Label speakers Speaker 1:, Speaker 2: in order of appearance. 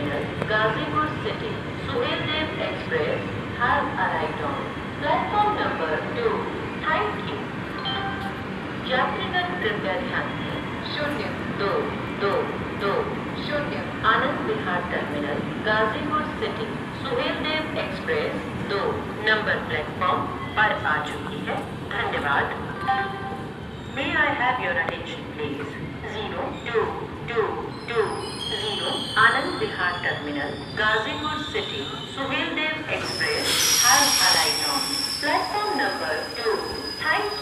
Speaker 1: terminal, Ghazipur city, Suheldev express has arrived on platform number 2. Thank you. यात्रीगण कृपया ध्यान दें 0222 Anand Vihar terminal, Ghazipur city, Suheldev express 2 number platform पर आ चुकी है। धन्यवाद। May I have your attention please? 0222 Anand Vihar terminal, Ghazipur city, Suheldev express has arrived on platform number 2. Thank you.